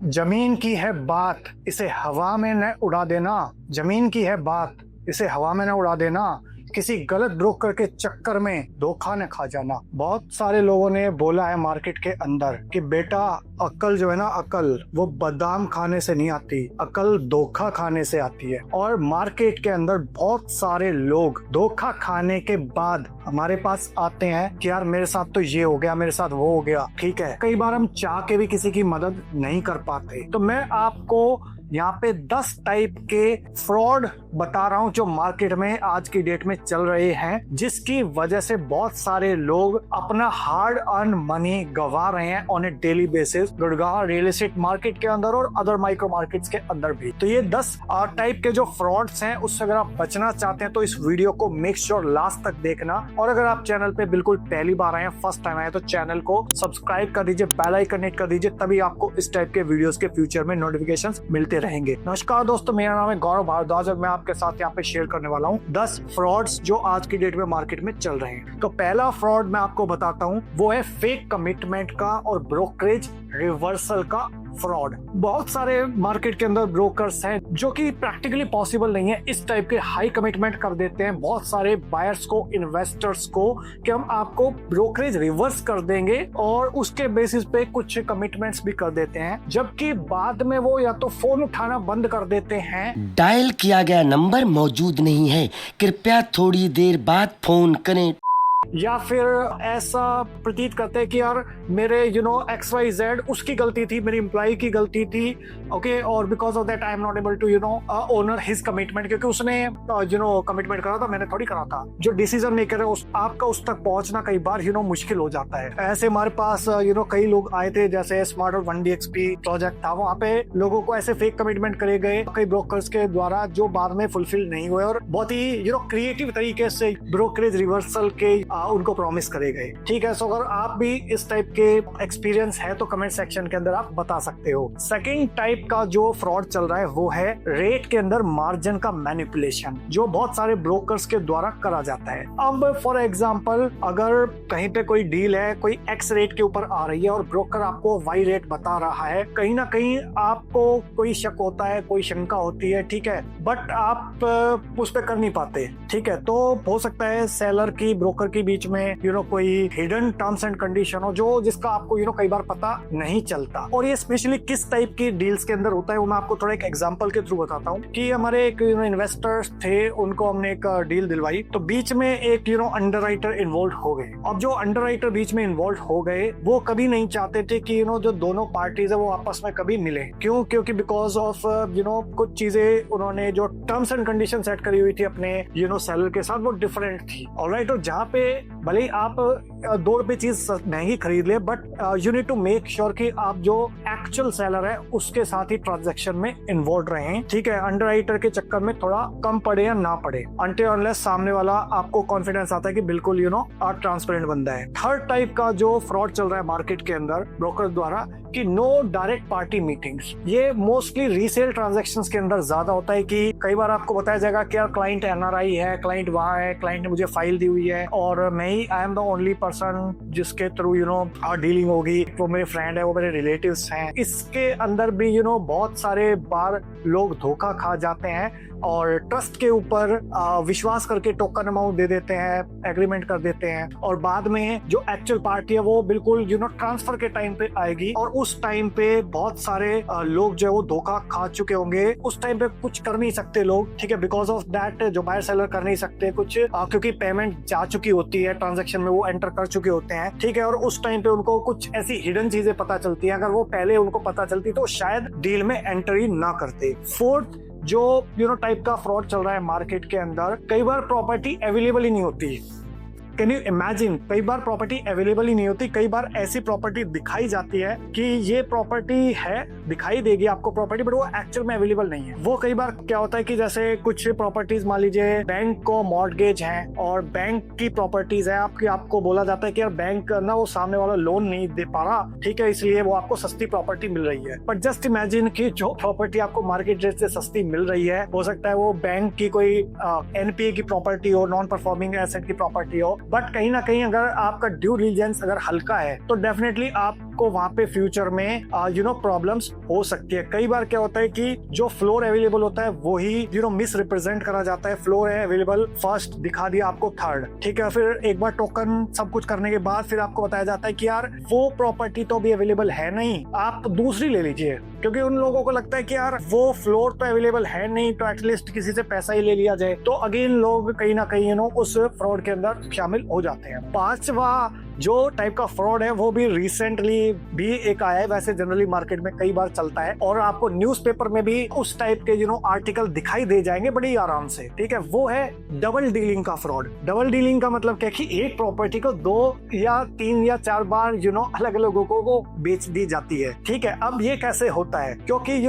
जमीन की है बात, इसे हवा में न उड़ा देना। जमीन की है बात, इसे हवा में न उड़ा देना। किसी गलत ब्रोकर के चक्कर में धोखा न खा जाना। बहुत सारे लोगों ने बोला है मार्केट के अंदर कि बेटा अक्ल जो है ना, अक्ल वो बादाम खाने से नहीं आती, अक्ल धोखा खाने से आती है। और मार्केट के अंदर बहुत सारे लोग धोखा खाने के बाद हमारे पास आते हैं कि यार मेरे साथ तो ये हो गया, मेरे साथ वो हो गया। ठीक है, कई बार हम चाह के भी किसी की मदद नहीं कर पाते। तो मैं आपको यहाँ पे 10 टाइप के फ्रॉड बता रहा हूँ जो मार्केट में आज की डेट में चल रहे हैं, जिसकी वजह से बहुत सारे लोग अपना हार्ड अर्न मनी गवा रहे हैं on A daily basis, Gurgaon real estate market के अंदर और अदर माइक्रो मार्केट्स के अंदर भी। तो ये 10 टाइप के जो फ्रॉड्स हैं उससे अगर आप बचना चाहते हैं तो इस वीडियो को मेक श्योर लास्ट तक देखना। और अगर आप चैनल पे बिल्कुल पहली बार आए हैं, फर्स्ट टाइम आए, तो चैनल को सब्सक्राइब कर दीजिए, बेल आइकन हिट कर दीजिए, तभी आपको इस टाइप के वीडियोस के फ्यूचर में नोटिफिकेशंस मिलते रहेंगे। नमस्कार दोस्तों, मेरा नाम है गौरव भारद्वाज और मैं आपके साथ यहाँ पे शेयर करने वाला हूँ 10 फ्रॉड्स जो आज की डेट में मार्केट में चल रहे हैं। तो पहला फ्रॉड मैं आपको बताता हूँ, वो है फेक कमिटमेंट का और ब्रोकरेज रिवर्सल का फ्रॉड। बहुत सारे मार्केट के अंदर ब्रोकर्स हैं जो कि प्रैक्टिकली पॉसिबल नहीं है, इस टाइप के हाई कमिटमेंट कर देते हैं बहुत सारे बायर्स को, इन्वेस्टर्स को, कि हम आपको ब्रोकरेज रिवर्स कर देंगे और उसके बेसिस पे कुछ कमिटमेंट्स भी कर देते हैं, जबकि बाद में वो या तो फोन उठाना बंद कर देते हैं। डायल किया गया नंबर मौजूद नहीं है, कृपया थोड़ी देर बाद फोन करें। या फिर ऐसा प्रतीत करते हैं कि यार मेरे XYZ उसकी गलती थी, मेरी एम्प्लॉय की गलती थी, ओके, और because of that I am not able to honour his commitment, क्योंकि उसने कमिटमेंट करा था, मैंने थोड़ी करा था। जो डिसीजन मेकर है आपका उस तक पहुंचना कई बार मुश्किल हो जाता है। ऐसे हमारे पास कई लोग आए थे, जैसे स्मार्ट और 1DXP प्रोजेक्ट था, वहाँ पे लोगों को ऐसे फेक कमिटमेंट करे गए कई ब्रोकर्स के द्वारा जो बाद में फुलफिल नहीं हुए और बहुत ही क्रिएटिव तरीके से ब्रोकरेज रिवर्सल के उनको प्रॉमिस करे गए। ठीक है, सो अगर आप भी इस टाइप के एक्सपीरियंस है तो कमेंट सेक्शन के अंदर आप बता सकते हो। सेकंड टाइप का जो फ्रॉड चल रहा है वो है रेट के अंदर मार्जिन का मैनिपुलेशन, जो बहुत सारे ब्रोकर्स के द्वारा करा जाता है। अब फॉर एग्जांपल अगर कहीं पे कोई डील है, कोई एक्स रेट के ऊपर आ रही है और ब्रोकर आपको वाई रेट बता रहा है, कहीं ना कहीं आपको कोई शक होता है, कोई शंका होती है, ठीक है, बट आप उस पर कर नहीं पाते। ठीक है, तो हो सकता है सेलर की ब्रोकर की बीच में कोई हिडन टर्म्स एंड कंडीशन हो जो जिसका आपको कई बार पता नहीं चलता। और ये स्पेशली किस टाइप की डील्स के अंदर होता है वो मैं आपको थोड़ा एक एग्जांपल के थ्रू बताता हूँ कि हमारे एक इन्वेस्टर्स थे, उनको हमने एक डील दिलवाई, तो बीच में एक अंडरराइटर इन्वॉल्व हो गए। अब जो अंडरराइटर बीच में इन्वॉल्व हो गए वो कभी नहीं चाहते थे कि जो दोनों पार्टीज है वो आपस में कभी मिले। क्यों? क्योंकि बिकॉज ऑफ कुछ चीजें उन्होंने जो टर्म्स एंड कंडीशन सेट करी हुई थी अपने सेलर के साथ वो डिफरेंट थी। ऑलराइट, और जहाँ पे भले ही आप 2 रुपए चीज महंगी खरीद ले, but you need to make sure कि आप जो एक्चुअल सेलर है उसके साथ ही ट्रांजैक्शन में इन्वॉल्व रहे। ठीक है, अंडरराइटर के चक्कर में थोड़ा कम पड़े या ना पड़े, अनटिल अनलेस सामने वाला आपको कॉन्फिडेंस आता है कि बिल्कुल ट्रांसपेरेंट बंदा है। थर्ड टाइप का जो फ्रॉड चल रहा है मार्केट के अंदर ब्रोकर द्वारा कि नो डायरेक्ट पार्टी मीटिंग्स, ये मोस्टली रीसेल ट्रांजैक्शंस के अंदर ज्यादा होता है कि कई बार आपको बताया जाएगा कि यार क्लाइंट NRI है, क्लाइंट वहाँ है, क्लाइंट ने मुझे फाइल दी हुई है और मैं ही I am the only person जिसके थ्रू डीलिंग होगी, वो मेरे फ्रेंड है, वो मेरे रिलेटिव्स हैं। इसके अंदर भी बहुत सारे बार लोग धोखा खा जाते हैं और ट्रस्ट के ऊपर विश्वास करके टोकन अमाउंट दे देते हैं, एग्रीमेंट कर देते हैं, और बाद में जो एक्चुअल पार्टी है वो बिल्कुल ट्रांसफर के टाइम पे आएगी और उस टाइम पे बहुत सारे लोग जो है वो धोखा खा चुके होंगे। उस टाइम पे कुछ कर नहीं सकते लोग, ठीक है, बिकॉज ऑफ दैट जो बायर सेलर कर नहीं सकते कुछ, क्योंकि पेमेंट जा चुकी होती है, ट्रांजेक्शन में वो एंटर कर चुके होते हैं। ठीक है, और उस टाइम पे उनको कुछ ऐसी हिडन चीजें पता चलती है, अगर वो पहले उनको पता चलती तो शायद डील में एंट्री ना करते। फोर्थ जो टाइप का फ्रॉड चल रहा है मार्केट के अंदर, कई बार प्रॉपर्टी अवेलेबल ही नहीं होती। कैन यू इमेजिन, कई बार प्रॉपर्टी अवेलेबल ही नहीं होती, कई बार ऐसी प्रॉपर्टी दिखाई जाती है कि ये प्रॉपर्टी है, दिखाई देगी आपको प्रॉपर्टी, बट वो एक्चुअल में अवेलेबल नहीं है। वो कई बार क्या होता है कि जैसे कुछ प्रॉपर्टीज मान लीजिए बैंक को मॉर्गेज है और बैंक की प्रॉपर्टीज है आपको बोला जाता है कि यार बैंक ना वो सामने वाला लोन नहीं दे पा रहा, ठीक है, इसलिए वो आपको सस्ती प्रॉपर्टी मिल रही है। बट जस्ट इमेजिन कि जो प्रॉपर्टी आपको मार्केट रेट से सस्ती मिल रही है, हो सकता है वो बैंक की कोई NPA की प्रॉपर्टी हो, नॉन परफॉर्मिंग एसेट की प्रॉपर्टी हो, बट कहीं ना कहीं अगर आपका ड्यू डिलिजेंस अगर हल्का है तो डेफिनेटली आप आपको वहां पे फ्यूचर में प्रॉब्लम्स हो सकती है। कई बार क्या होता है कि जो फ्लोर अवेलेबल होता है वो ही मिस रिप्रेजेंट करा जाता है। फ्लोर है अवेलेबल फर्स्ट, दिखा दिया आपको थर्ड, ठीक है। फिर एक बार टोकन सब कुछ करने के बाद फिर आपको बताया जाता है कि यार वो प्रॉपर्टी तो अभी अवेलेबल है नहीं, आप दूसरी ले लीजिए, क्योंकि उन लोगों को लगता है कि यार वो फ्लोर तो अवेलेबल है नहीं, तो एटलीस्ट किसी से पैसा ही ले लिया जाए। तो अगेन लोग कहीं ना कहीं उस फ्रॉड के अंदर शामिल हो जाते हैं। पांचवा जो टाइप का फ्रॉड है वो भी रिसेंटली भी एक आया है, वैसे जनरली मार्केट में कई बार चलता है और आपको न्यूज़पेपर में भी उस टाइप के आर्टिकल दिखाई दे जाएंगे बड़ी आराम से, ठीक है। वो है डबल डीलिंग का फ्रॉड। डबल डीलिंग का मतलब क्या कि एक प्रॉपर्टी को 2 या 3 या 4 बार अलग अलग लोगों को बेच दी जाती है, ठीक है। अब ये कैसे होता है, क्योंकि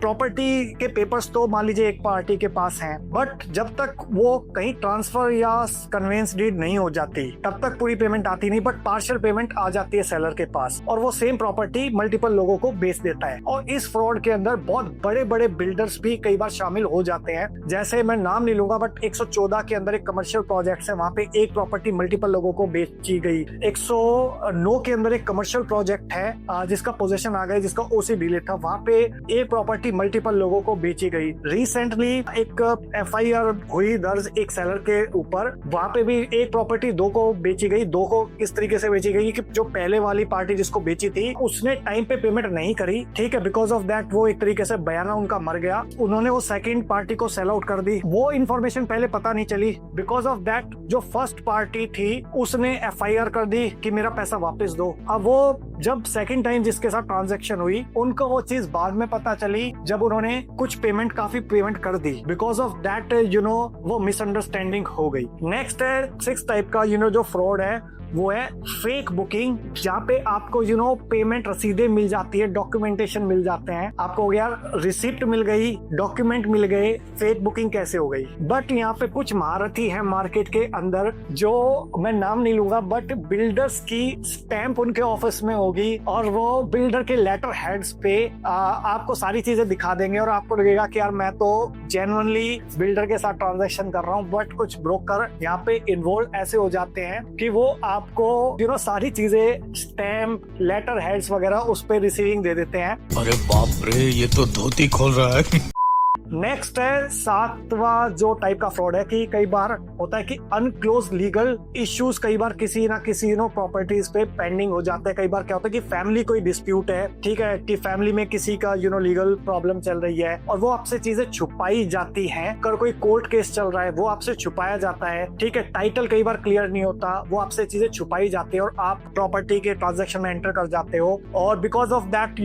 प्रॉपर्टी के पेपर्स तो मान लीजिए एक पार्टी के पास हैं, बट जब तक वो कहीं ट्रांसफर या कन्वेंस डीड नहीं हो जाती तब तक पूरी पेमेंट आती नहीं, बट पार्शियल पेमेंट आ जाती है सेलर के पास और वो सेम प्रॉपर्टी मल्टीपल लोगों को बेच देता है। और इस फ्रॉड के अंदर बहुत बड़े बड़े बिल्डर्स भी कई बार शामिल हो जाते हैं। जैसे मैं नाम नहीं लूंगा, बट 114 के अंदर एक कमर्शियल प्रोजेक्ट है, वहां पे एक प्रॉपर्टी मल्टीपल लोगों को बेची गई। 109 के अंदर एक कमर्शियल प्रोजेक्ट है जिसका पोजेशन आ गया, जिसका ओसी डिलीट था, वहां पे एक प्रॉपर्टी मल्टीपल लोगों को बेची गई। रिसेंटली एक FIR हुई दर्ज एक सेलर के ऊपर, वहां पे भी एक प्रॉपर्टी 2 को बेची गई। 2 को इस तरीके से बेची गई कि जो पहले वाली पार्टी जिसको बेची थी उसने टाइम पे पेमेंट नहीं करी, ठीक है। बिकॉज ऑफ दैट वो एक तरीके से बयाना उनका मर गया, उन्होंने वो सेकंड पार्टी को सेल आउट कर दी। वो इन्फॉर्मेशन पहले पता नहीं चली, बिकॉज ऑफ दैट जो फर्स्ट पार्टी थी उसने FIR कर दी कि मेरा पैसा वापस दो। अब वो जब सेकंड टाइम जिसके साथ ट्रांजैक्शन हुई उनको वो चीज बाद में पता चली, जब उन्होंने कुछ पेमेंट काफी पेमेंट कर दी। बिकॉज ऑफ दैट वो मिसअंडरस्टैंडिंग हो गई। नेक्स्ट है 6 टाइप का जो फ्रॉड है वो है फेक बुकिंग, जहाँ पे आपको पेमेंट रसीदें मिल जाती है, डॉक्यूमेंटेशन मिल जाते हैं, आपको यार रिसिप्ट मिल गई, डॉक्यूमेंट मिल गए, फेक बुकिंग कैसे हो गई। बट यहाँ पे कुछ महारथी है मार्केट के अंदर, जो मैं नाम नहीं लूंगा, बट बिल्डर्स की स्टैंप उनके ऑफिस में होगी और वो बिल्डर के लेटर हेड्स पे आपको सारी चीजें दिखा देंगे और आपको लगेगा कि यार मैं तो जेन्युइनली बिल्डर के साथ ट्रांजेक्शन कर रहा हूँ। बट कुछ ब्रोकर यहाँ पे इन्वॉल्व ऐसे हो जाते हैं कि वो आपको सारी चीजें स्टैम्प, लेटर हेड्स वगैरह उस पे रिसीविंग दे देते हैं। अरे बाप रे, ये तो धोती खोल रहा है। नेक्स्ट है 7वां जो टाइप का फ्रॉड है कि कई बार होता है कि अनक्लोज लीगल इश्यूज कई बार किसी ना किसी प्रॉपर्टीज पे पेंडिंग हो जाते हैं। कई बार क्या होता है कि फैमिली कोई डिस्प्यूट है, ठीक है, कि फैमिली में किसी का लीगल प्रॉब्लम चल रही है और वो आपसे चीजें छुपाई जाती हैं। अगर कोई कोर्ट केस चल रहा है वो आपसे छुपाया जाता है, ठीक है। टाइटल कई बार क्लियर नहीं होता, वो आपसे चीजें छुपाई जाती है और आप प्रॉपर्टी के ट्रांजेक्शन में एंटर कर जाते हो और बिकॉज ऑफ दैट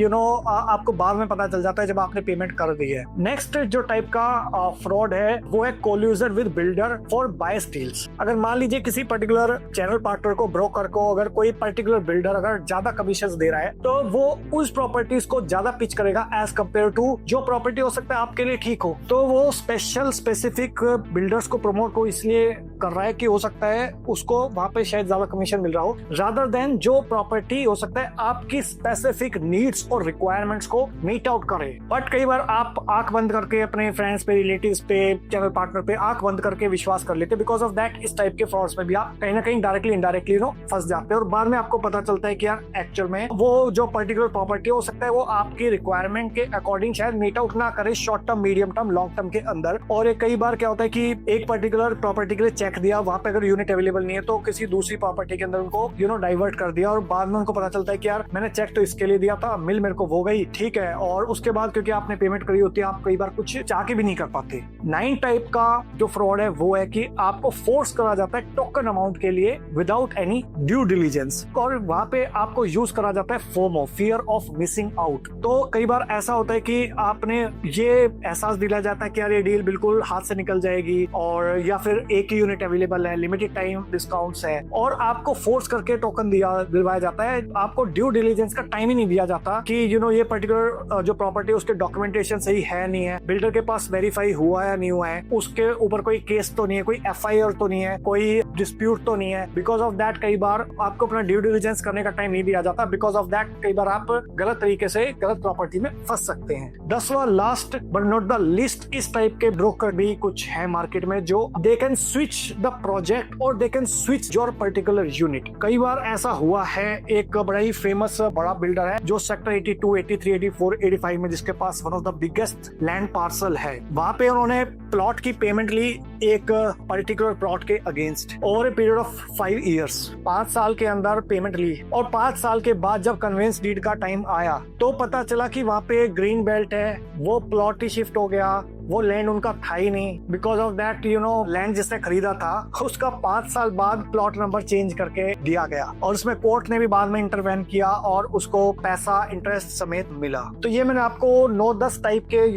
आपको बाद में पता चल जाता है जब आपने पेमेंट कर दी है। नेक्स्ट जो टाइप का फ्रॉड है वो है collusion with builder for bias deals. अगर मान लीजिए किसी पर्टिकुलर चैनल पार्टनर को, ब्रोकर को, अगर कोई पर्टिकुलर बिल्डर अगर ज्यादा कमीशन दे रहा है तो वो उस प्रॉपर्टीज को ज्यादा पिच करेगा एज कम्पेयर टू जो प्रॉपर्टी हो सकता है आपके लिए ठीक हो। तो वो स्पेसिफिक बिल्डर्स को प्रमोट को इसलिए कर रहा है कि हो सकता है उसको वहां पे शायद ज्यादा कमीशन मिल रहा हो, रादर देन जो प्रॉपर्टी हो सकता है आपकी स्पेसिफिक नीड्स और रिक्वायरमेंट्स को मीट आउट करे। बट कई बार आप आंख बंद करके अपने फ्रेंड्स पे, रिलेटिव्स पे, चैनल पार्टनर पे आंख बंद करके विश्वास कर लेते, बिकॉज ऑफ दैट इस टाइप के फ्रॉड्स में भी आप कहीं ना कहीं डायरेक्टली इनडायरेक्टली फंस जाते हैं और बाद में आपको पता चलता है कि यार एक्चुअल में वो जो पर्टिकुलर प्रॉपर्टी हो सकता है वो आपकी रिक्वायरमेंट के अकॉर्डिंग शायद मीट आउट ना करे short term, medium term, long term के अंदर। और कई बार क्या होता है कि एक पर्टिकुलर प्रॉपर्टी के लिए चेक दिया, वहां पे अगर यूनिट अवेलेबल नहीं है तो किसी दूसरी प्रॉपर्टी के अंदर उनको डाइवर्ट कर दिया और बाद में उनको पता चलता है कि यार मैंने चेक तो इसके लिए दिया था, मिल मेरे को हो गई, ठीक है। और उसके बाद क्योंकि आपने पेमेंट करी होती है आप कई बार कुछ चाह के भी नहीं कर पाते। 9 टाइप का जो फ्रॉड है वो है कि आपको फोर्स करा जाता है टोकन अमाउंट के लिए विदाउट एनी ड्यू डिलीजेंस और वहां पे आपको यूज करा जाता है FOMO, fear of missing out. तो कई बार ऐसा होता है कि आपने ये एहसास दिलाया जाता है कि यार ये डील बिल्कुल हाथ से निकल जाएगी और या फिर एक ही यूनिट अवेलेबल है, लिमिटेड टाइम डिस्काउंट्स है और आपको फोर्स करके टोकन दिलवाया जाता है। आपको ड्यू डिलीजेंस का टाइम ही नहीं दिया जाता कि ये पर्टिकुलर जो प्रॉपर्टी उसके डॉक्यूमेंटेशन सही है नहीं है, बिल्डर बिल्डर के पास वेरीफाई हुआ या नहीं हुआ है, उसके ऊपर कोई केस तो नहीं है, कोई FIR तो नहीं है, कोई डिस्प्यूट तो नहीं है। बिकॉज ऑफ दैट कई बार आपको अपना ड्यू डिलिजेंस करने का टाइम नहीं भी आ जाता। बिकॉज ऑफ दैट कई बार आप गलत तरीके से गलत प्रॉपर्टी में फंस सकते हैं। 10वां last but not the list, इस टाइप के ब्रोकर भी कुछ है मार्केट में जो they can switch the project और they can switch your particular unit. कई बार ऐसा हुआ है, एक बड़ा ही फेमस बड़ा बिल्डर है जो सेक्टर 82, 83, 84, 85 में जिसके पास one of the biggest land parcel है, वहां पे उन्होंने प्लॉट की पेमेंट ली एक पर्टिकुलर प्लॉट के against over a period of 5 years. 5 साल के अंदर पेमेंट ली और 5 साल के बाद जब कन्वेंस डीड का टाइम आया तो पता चला कि वहां पे ग्रीन बेल्ट है, वो प्लॉट ही शिफ्ट हो गया, वो लैंड उनका था ही नहीं। बिकॉज ऑफ दैट लैंड जिसने खरीदा था उसका 5 साल बाद प्लॉट नंबर चेंज करके दिया गया और उसमें कोर्ट ने भी बाद में इंटरवेन किया और उसको पैसा इंटरेस्ट समेत मिला। तो ये मैंने आपको 9-10 टाइप के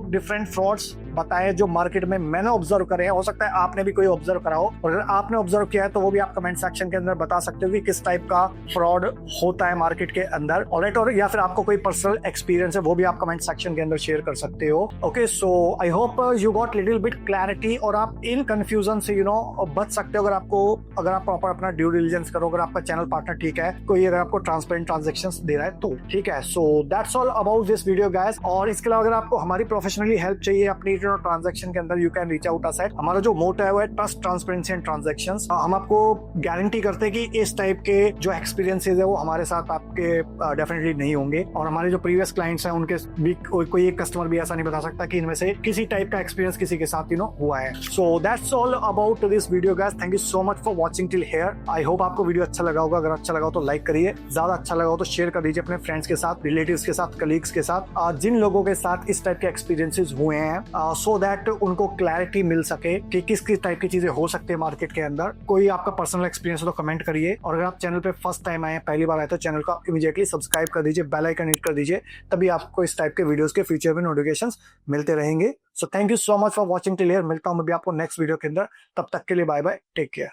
डिफरेंट फ्रॉड्स बताए जो मार्केट में मैंने ऑब्जर्व करे हैं। हो सकता है आपने भी कोई ऑब्जर्व करा हो, और अगर आपने ऑब्जर्व किया है तो वो भी आप कमेंट सेक्शन के अंदर बता सकते हो कि किस टाइप का फ्रॉड होता है मार्केट के अंदर। ऑलराइट, और या फिर आपको कोई पर्सनल एक्सपीरियंस है वो भी आप कमेंट सेक्शन के अंदर शेयर कर सकते हो। Okay, so I hope you got little bit clarity और आप इन कंफ्यूजन से बच सकते हो अगर आप प्रॉपर अपना ड्यू डिलिजेंस करो, अगर आपका चैनल पार्टनर ठीक है, कोई अगर आपको ट्रांसपेरेंट ट्रांजेक्शंस दे रहा है तो ठीक है। So that's all about this video guys. और इसके अलावा अगर आपको हमारी प्रोफेशनली हेल्प चाहिए अपनी ट्रांजेक्शन के अंदर, you can reach out us at. हमारा जो मोटो है वो है ट्रस्ट, ट्रांसपेरेंसी एंड ट्रांजेक्शंस। हम आपको गारंटी करते हैं कि इस टाइप के जो एक्सपीरियंसेस है वो हमारे साथ आपके डेफिनेटली नहीं होंगे, और हमारे जो प्रीवियस क्लाइंट्स हैं उनके भी कोई एक कस्टमर भी ऐसा नहीं बता सकता कि इनमें से किसी टाइप का एक्सपीरियंस किसी के साथ हुआ है। So that's all about this video guys. Thank you so much for watching till here. I hope आपको वीडियो अच्छा लगा होगा। अगर अच्छा लगा हो तो लाइक करिए, ज्यादा अच्छा लगा हो तो शेयर कर दीजिए अपने फ्रेंड्स के साथ, रिलेटिव्स के साथ, कलीग्स के साथ, जिन लोगों के साथ इस टाइप के एक्सपीरियंसेस हुए हैं, सो दैट उनको क्लैरिटी मिल सके कि किस किस टाइप की चीजें हो सकती है मार्केट के अंदर। कोई आपका पर्सनल एक्सपीरियंस हो तो कमेंट करिए, और अगर आप चैनल पे फर्स्ट टाइम आए, पहली बार आए, तो चैनल को इमीडिएटली सब्सक्राइब कर दीजिए, बेल आइकन हिट कर दीजिए, तभी आपको इस टाइप के वीडियोस के फ्यूचर में नोटिफिकेशंस मिलते रहेंगे। So thank you so much for watching till here. मिलता हूं मैं भी आपको नेक्स्ट वीडियो के अंदर, तब तक के लिए बाय बाय, टेक केयर।